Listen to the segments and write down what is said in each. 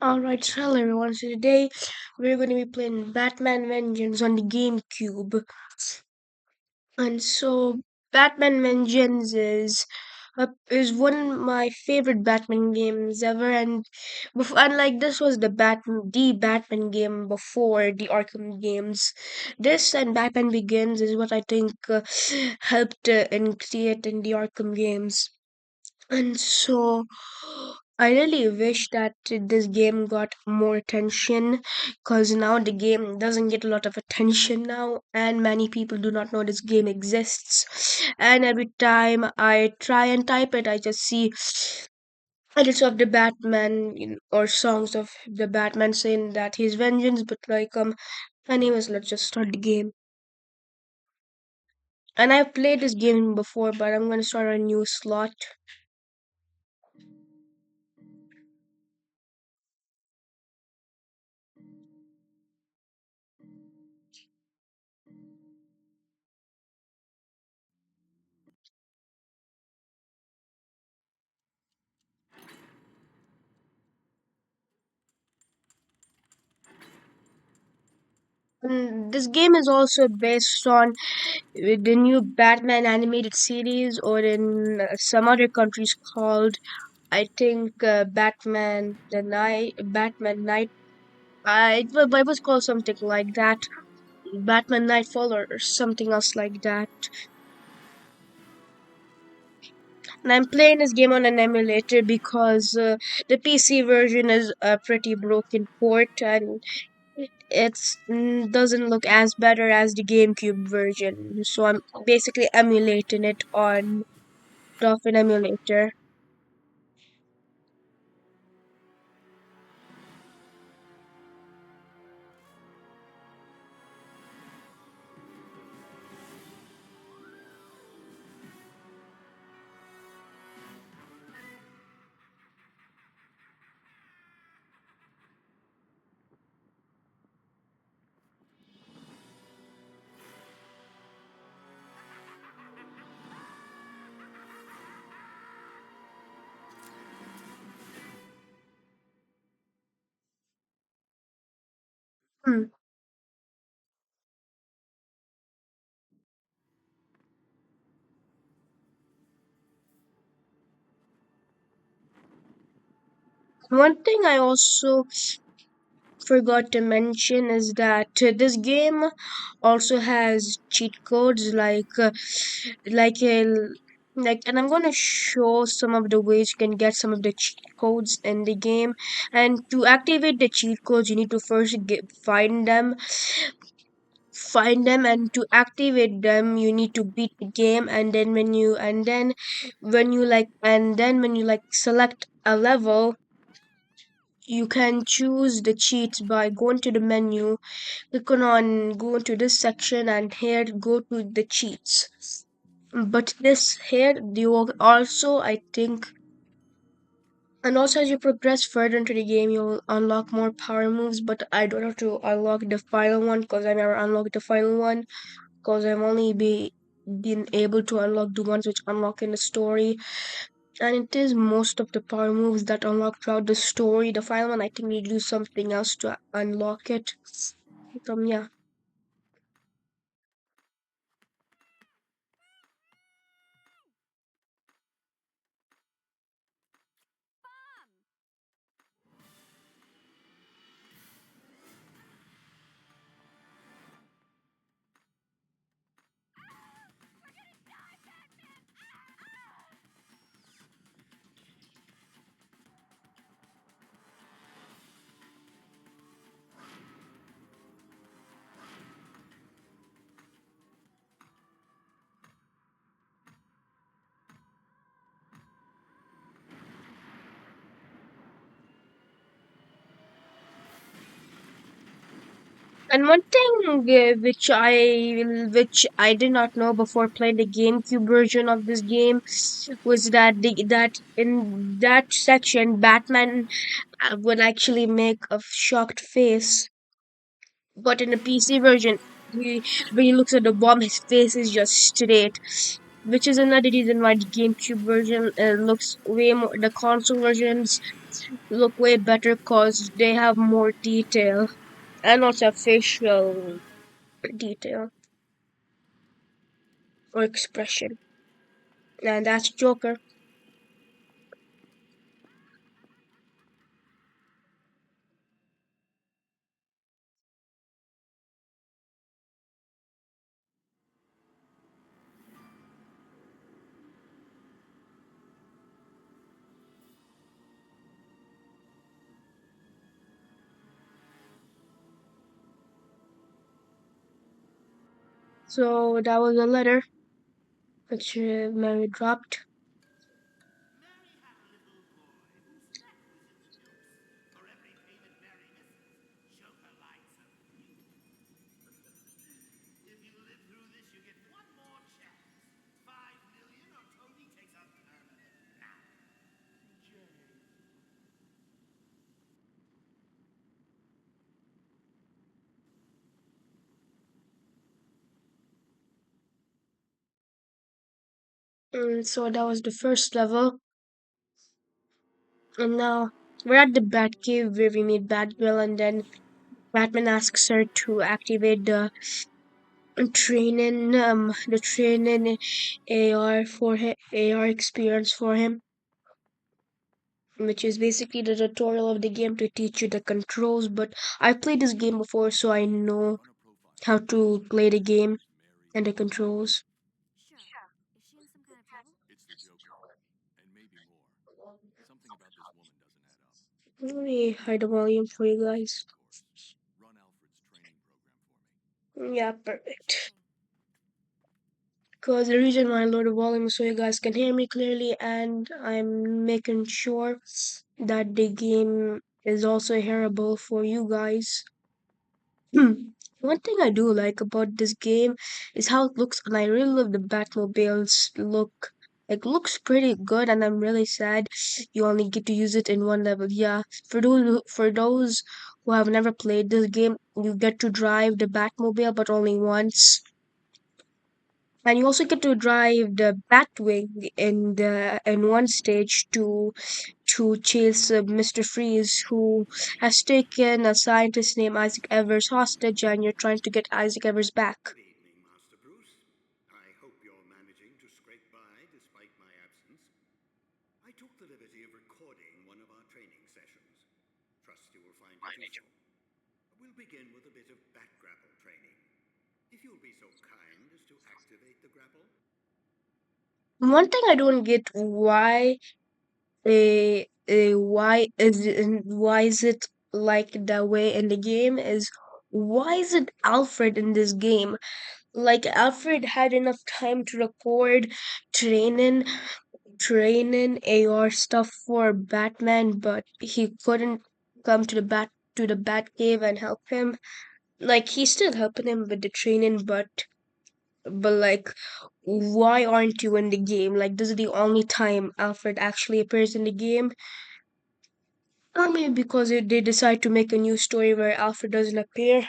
Alright, so hello everyone. So today we're going to be playing Batman Vengeance on the GameCube. And so Batman Vengeance is one of my favorite Batman games ever. And unlike this was the Batman game before the Arkham games. This and Batman Begins is what I think helped in creating the Arkham games. And so I really wish that this game got more attention because now the game doesn't get a lot of attention now, and many people do not know this game exists. And every time I try and type it, I just see edits of the Batman or songs of the Batman saying that he's vengeance, but anyways, let's just start the game. And I've played this game before, but I'm gonna start a new slot. This game is also based on the new Batman animated series, or in some other countries called, I think, Batman Night. It was called something like that, Batman Nightfall, or something else like that. And I'm playing this game on an emulator because the PC version is a pretty broken port, and doesn't look as better as the GameCube version. So I'm basically emulating it on Dolphin emulator. Hmm. One thing I also forgot to mention is that this game also has cheat codes like a and I'm going to show some of the ways you can get some of the cheat codes in the game. And to activate the cheat codes, you need to first find them, and to activate them you need to beat the game. And then when you select a level, you can choose the cheats by going to the menu, clicking on go to this section, and here go to the cheats. But this here you will also, I think, and also as you progress further into the game, you'll unlock more power moves. But I don't have to unlock the final one because I never unlocked the final one, because I've only been able to unlock the ones which unlock in the story. And it is most of the power moves that unlock throughout the story. The final one, I think, you do something else to unlock it. Yeah. And one thing which I did not know before playing the GameCube version of this game was that in that section Batman would actually make a shocked face, but in the PC version, when he looks at the bomb, his face is just straight, which is another reason why the GameCube version looks way more. The console versions look way better because they have more detail and also facial detail or expression. And that's Joker. So that was a letter which Mary dropped. Mary had a little boy whose neck was in the noose. For every payment Mary misses, Joker lights her fuse. If you live through this, you get one more chance. 5 million or Tony takes a permanent nap. Jay. So that was the first level. And now we're at the Batcave where we meet Batgirl, and then Batman asks her to activate the training AR for him, AR experience for him, which is basically the tutorial of the game to teach you the controls. But I played this game before, so I know how to play the game and the controls. Sure. Is she in some kind of trouble? It's the Joker, and maybe more. Something about this woman doesn't add up. Let me hide the volume for you guys. Of course. Run Alfred's training program for me. Yeah, Sure perfect. thing. Because the reason why I lowered the volume is so you guys can hear me clearly, and I'm making sure that the game is also hearable for you guys. One thing I do like about this game is how it looks, and I really love the Batmobiles look. It looks pretty good, and I'm really sad you only get to use it in one level. Yeah, for those who have never played this game, you get to drive the Batmobile, but only once. And you also get to drive the Batwing in one stage to chase Mr. Freeze, who has taken a scientist named Isaac Evers hostage, and you're trying to get Isaac Evers back. Good evening, Master Bruce. I hope you're managing to scrape by despite my absence. I took the liberty of recording one of our training sessions. Trust you will find it useful. We'll begin with a bit of bat grapple training. If you'll be so kind as to activate the grapple. One thing I don't get why is it like that way in the game is why is it Alfred in this game? Like Alfred had enough time to record training training AR stuff for Batman, but he couldn't come to the Batcave and help him. Like he's still helping him with the training, but like why aren't you in the game? Like this is the only time Alfred actually appears in the game. Or maybe because they decide to make a new story where Alfred doesn't appear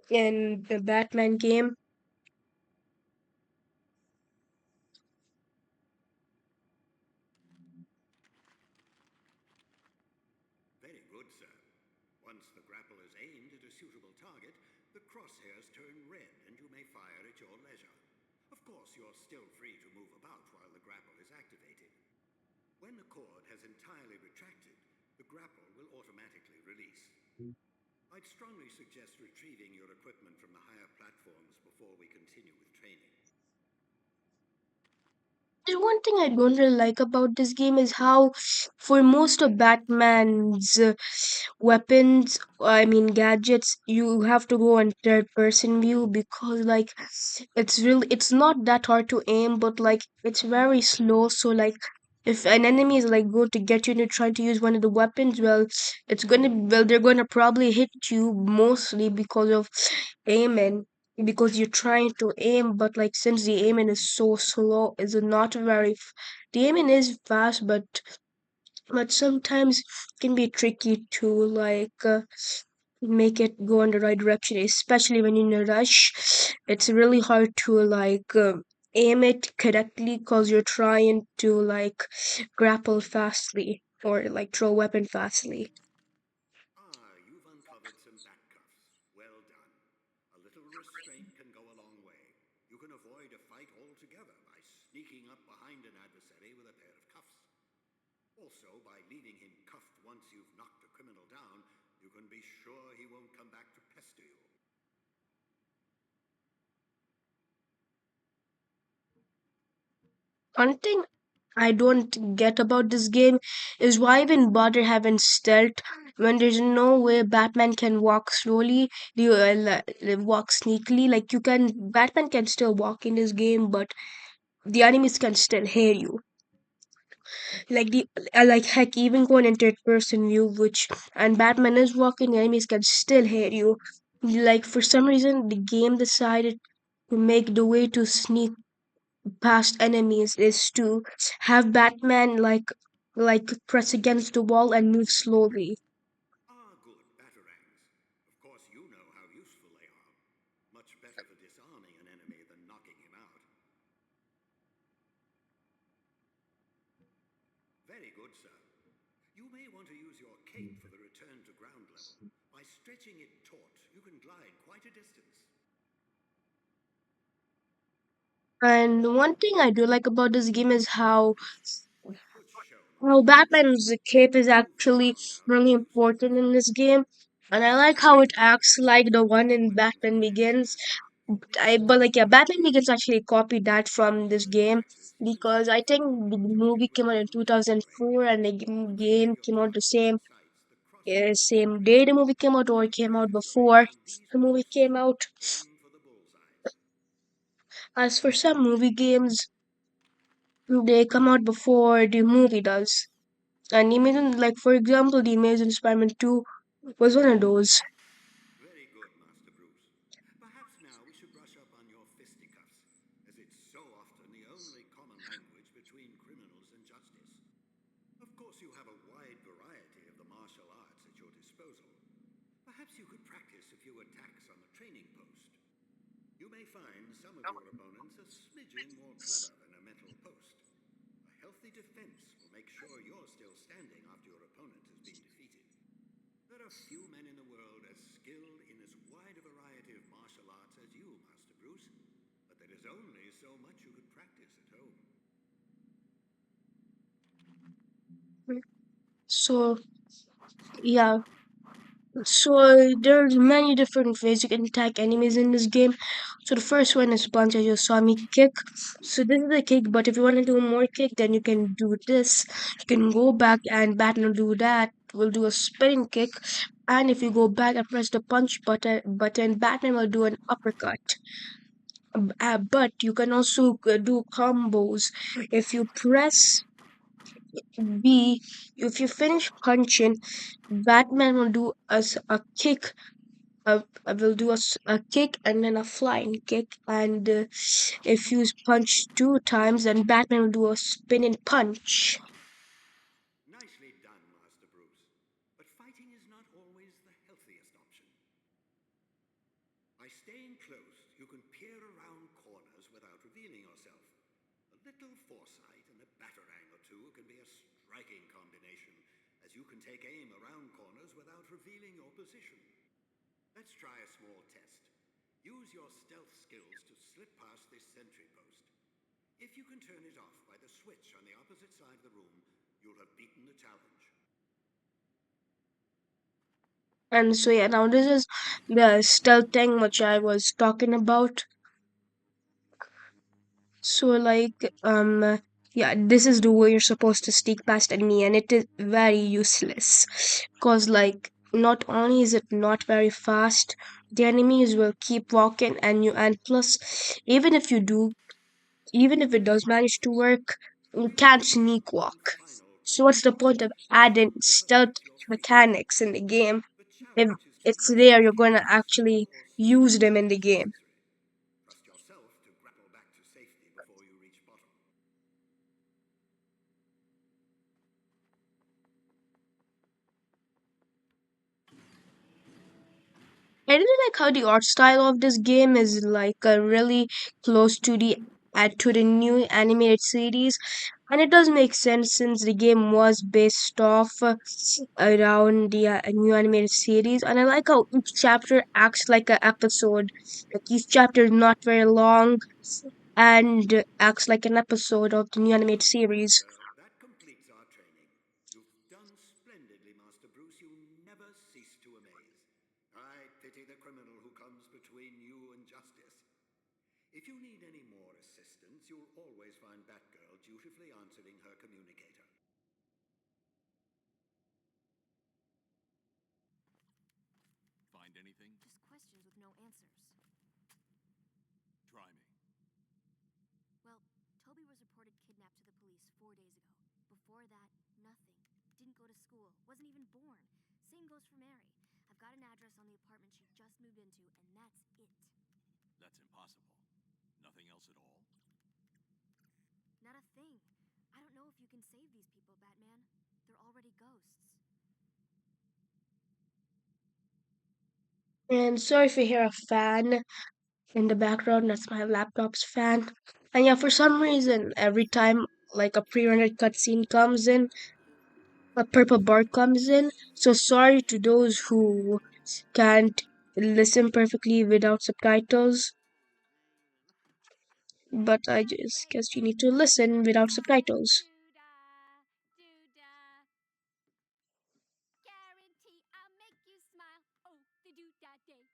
in the Batman game. Very good, sir. Once the grapple is aimed at a suitable target, the crosshairs turn red and you may fire at your leisure. Of course, you're still free to move about while the grapple is activated. When the cord has entirely retracted, the grapple will automatically release. I'd strongly suggest retrieving your equipment from the higher platforms before we continue with training. There's one thing I don't really like about this game is how, for most of Batman's weapons, I mean gadgets, you have to go on third person view because like it's not that hard to aim, but like it's very slow. So like if an enemy is like going to get you and you're trying to use one of the weapons, they're gonna probably hit you mostly because of aiming because you're trying to aim, but like since the aiming is so slow, it's not the aiming is fast, but sometimes can be tricky to make it go in the right direction, especially when you're in a rush. It's really hard to aim it correctly because you're trying to grapple fastly. or like throw a weapon fastly. Ah, you've uncovered some bat cuffs. Well done. A little restraint can go a long way. You can avoid a fight altogether by sneaking up behind an adversary with a pair of cuffs. Also, by leaving him cuffed once you've knocked a criminal down, you can be sure he won't come back to pester you. One thing I don't get about this game is why even bother having stealth when there's no way Batman can walk slowly, walk sneakily. Like you can, Batman can still walk in this game, but the enemies can still hear you. Like like heck, even going in third person view, which and Batman is walking, the enemies can still hear you. Like for some reason, the game decided to make the way to sneak past enemies is to have Batman like press against the wall and move slowly. Ah, good, batarangs. Of course, you know how useful they are. Much better for disarming an enemy than knocking him out. Very good, sir. You may want to use your cape for the return to ground level. By stretching it taut, you can glide quite a distance. And one thing I do like about this game is Good show, how Master Bruce. Batman's cape is Move actually along now, really Mr. important in Scarecrow. this game. And I This like is how where it you learn acts the like the secret one to in Batman unusual Begins. agility. Now, But like yeah, Batman Begins actually copied that from with a this little game practice, you can because slip I think through the holes and movie get came out in round them that way. 2004 and the Once you have game your came out the target in same sight, the crosshairs will same turn day the red. movie came out or it Be came out careful, Rain, before on these the movie posts. came out. Aim for the bullseyes. As for some movie games, they come out before the movie does. And Amazing, like for example, the Amazing Spider-Man 2 was one of those. Very good, Master Bruce. Perhaps now we should brush up on your fisticuffs, as it's so often the only common language between criminals and justice. Of course, you have a wide variety of the martial arts at your disposal. Perhaps you could practice a few attacks on the training post. You may find some of your opponents a smidgen more clever than a mental post. A healthy defense will make sure you're still standing after your opponent has been defeated. There are few men in the world as skilled in as wide a variety of martial arts as you, Master Bruce, but there is only so much you could practice at home. So yeah, so there's many different ways you can attack enemies in this game. So the first one is punch, as you saw me kick. So this is the kick, but if you want to do more kick, then you can do this. You can go back and Batman will do that. Will do a spinning kick. And if you go back and press the punch button, Batman will do an uppercut. But you can also do combos. If you press B, if you finish punching, Batman will do a kick. I will do a kick and then a flying kick. And if you punch two times, then Batman will do a spinning punch. Nicely done, Master Bruce. But fighting is not always the healthiest option. By staying close, you can peer around corners without revealing yourself. A little foresight and a batarang or two can be a striking combination, as you can take aim around corners without revealing your position. Let's try a small test. Use your stealth skills to slip past this sentry post. If you can turn it off by the switch on the opposite side of the room, you'll have beaten the challenge. And so yeah, now this is the stealth thing which I was talking about. So yeah, this is the way you're supposed to sneak past enemy, and it is very useless. Cause like not only is it not very fast, the enemies will keep walking, and plus, even if you do, even if it does manage to work, you We'll can't finish with sneak one walk. final So what's training the post. point of adding You'll stealth perfect your fighting mechanics skills. in the game The if challenge is to it's use there? your You're going cape to to slow actually or use speed them you in the if game. necessary. Trust yourself to grapple back to safety before you reach bottom. I really like how the art style of this game is like really close to the add to the new animated series, and it does make sense since the game was based off around the new animated series. And I like how each chapter acts like an episode. Like each chapter is not very long and acts like an episode of the new animated Well done, series. sir. That completes our training. You've done splendidly, Master Bruce. You never cease to amaze. I pity the criminal who comes between you and justice. If you need any more assistance, you'll always find Batgirl dutifully answering her communicator. Find anything? Just questions with no answers. Try me. Well, Toby was reported kidnapped to the police 4 days ago. Before that, nothing. Didn't go to school. Wasn't even born. Same goes for Mary. I've got an address on the apartment she just moved into, and that's it. That's impossible. Nothing else at all? Not a thing. I don't know if you can save these people, Batman. They're already ghosts. And sorry if you hear a fan in the background, that's my laptop's fan. And yeah, for some reason, every time like a pre-rendered cutscene comes in, a purple bar comes in. So sorry to those who can't listen perfectly without subtitles, but I just guess you need to listen without subtitles. Guarantee I'll make you smile. Oh, the doo-dah day.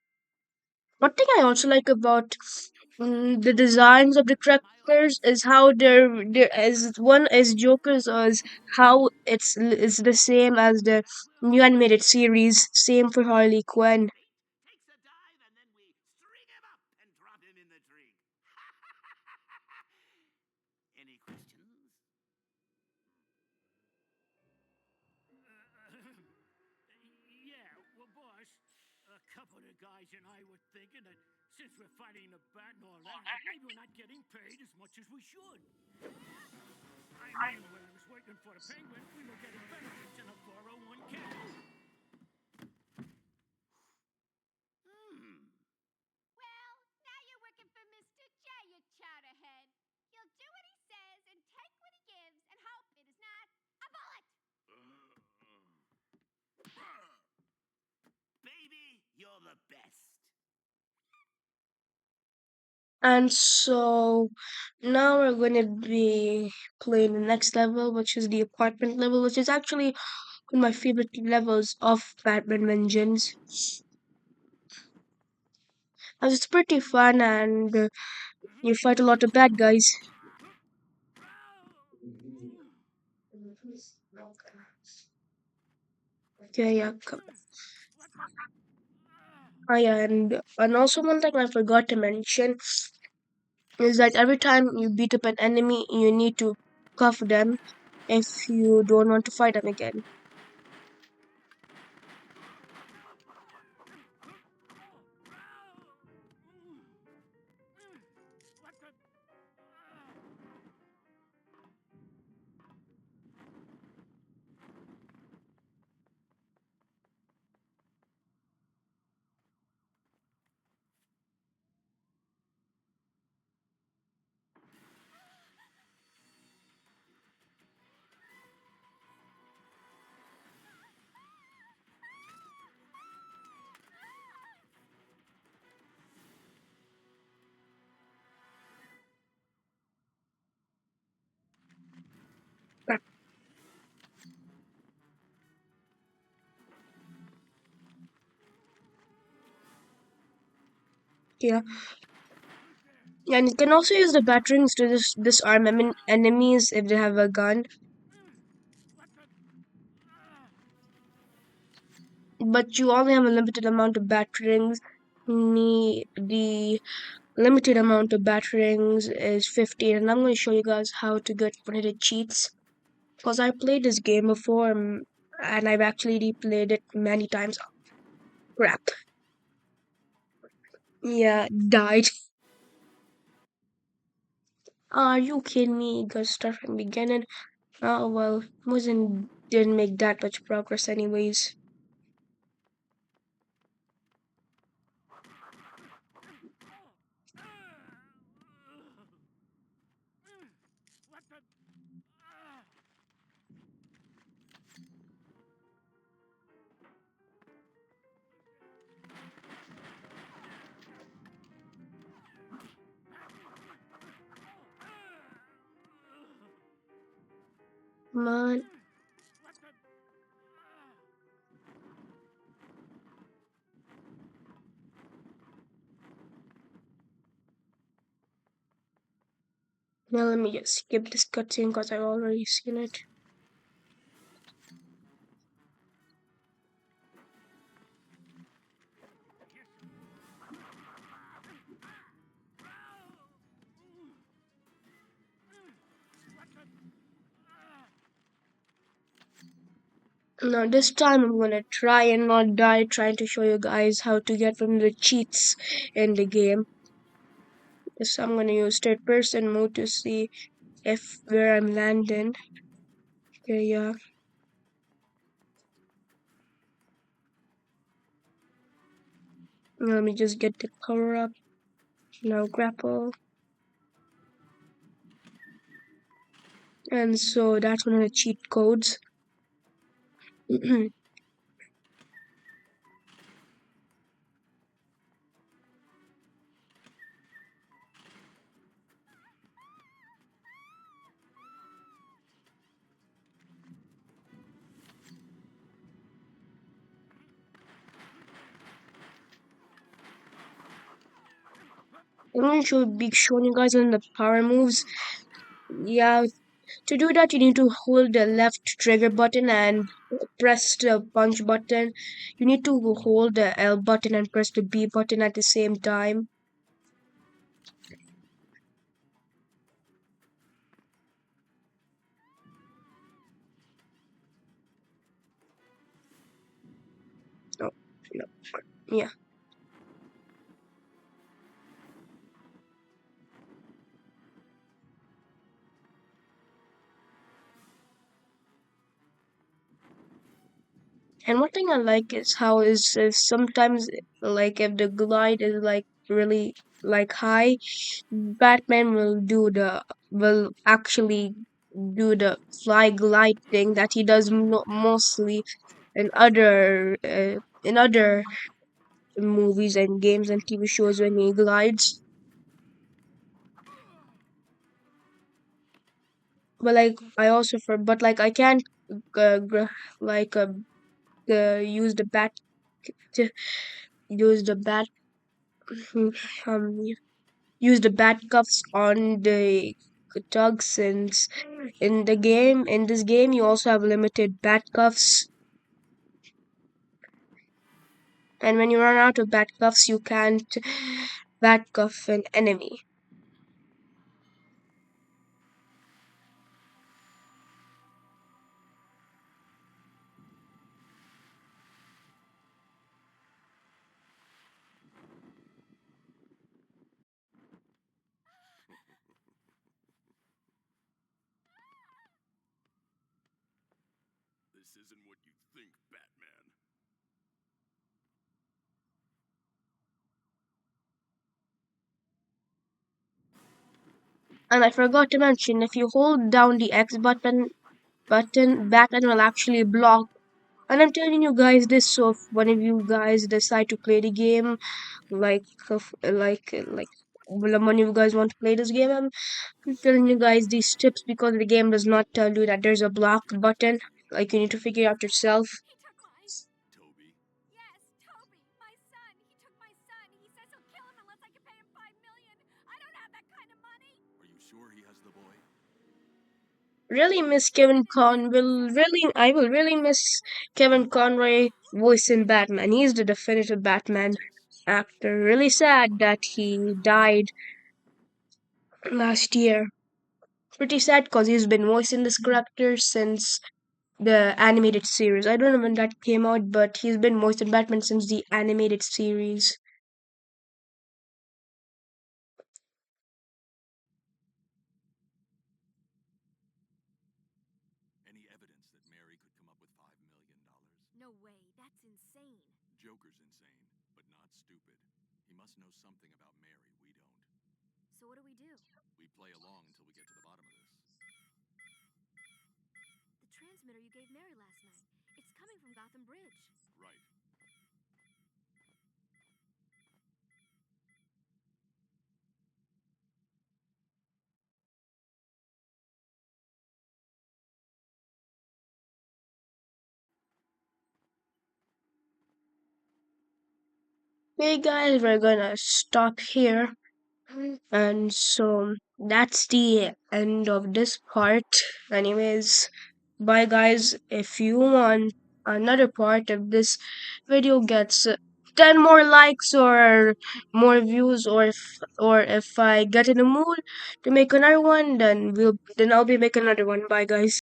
One thing I also like about the designs of the characters is how they're as one as Joker's as how it's the same as the new animated series. Same for Harley Quinn. Takes a dive and then we string him up and drop him in the tree. Any questions? Yeah, well, boss, a couple of guys and I were thinking that since we're fighting the bat and all that, maybe we're not getting paid as much as we should. I mean, when I was working for the Penguin, we were getting benefits in a 401k. Well, now you're working for Mr. J, you chowderhead. You'll do what he says and take what he gives and hope it is not a bullet. Baby, you're the best. And so now we're going to be playing the next level, which is the apartment level, which is actually one of my favorite levels of Batman Vengeance. And it's pretty fun, and you fight a lot of bad guys. Okay, yeah. Oh, yeah, and also one thing I forgot to mention is that every time you beat up an enemy, you need to cuff them if you don't want to fight them again. What the? Yeah, and you can also use the batterings to disarm enemies if they have a gun. But you only have a limited amount of batterings. The limited amount of batterings is 15, and I'm going to show you guys how to get one of the cheats. Because I played this game before, and I've actually replayed it many times. Crap. Yeah, died. Are you kidding me? Gotta start from the beginning. Oh well, didn't make that much progress anyways. Come on. What the? Now let me just skip this cutscene because I've already seen it. Now this time I'm gonna try and not die trying to show you guys how to get from the cheats in the game. So I'm gonna use third person mode to see if where I'm landing. Okay, yeah. Let me just get the power up. Now grapple. And so that's one of the cheat codes. I'm going to be showing you guys on the power moves. Yeah, to do that you need to hold the left trigger button and press the punch button. You need to hold the L button and press the B button at the same time. Oh, no. Yeah. And one thing I like is how is if sometimes like if the glide is like really like high, Batman will actually do the fly glide thing that he does mostly in other movies and games and TV shows when he glides. But like I also for but like I can't like use the bat to use the bat um use the bat cuffs on the tug since in this game you also have limited bat cuffs, and when you run out of bat cuffs you can't bat cuff an enemy. This isn't what you think, Batman. And I forgot to mention, if you hold down the X button, Batman will actually block. And I'm telling you guys this, so if one of you guys decide to play the game, like, when one of you guys want to play this game, I'm telling you guys these tips because the game does not tell you that there's a block button. Like, you need to figure it out yourself. He took mine. Toby? Yes, Toby, my son. He took my son. He says he'll kill him unless I can pay him $5 million. I don't have that kind of money. Are you sure he has the boy? Really miss Kevin Con will really I will really miss Kevin Conroy voicing Batman. He's the definitive Batman actor. Really sad that he died last year. Pretty sad because he's been voicing this character since the animated series. I don't know when that came out, but he's been voicing Batman since the animated series. Any evidence that Mary could come up with $5 million? No way. That's insane. Joker's insane, but not stupid. He must know something about Mary we don't. So what do we do? We play along until we get to the bottom of this. The transmitter you gave Mary last night. It's coming from Gotham Bridge. Right. Okay, guys, we're gonna stop here. And so that's the end of this part. Anyways, bye, guys. If you want another part, if this video gets 10 more likes or more views, or if I get in the mood to make another one, then I'll be making another one. Bye, guys.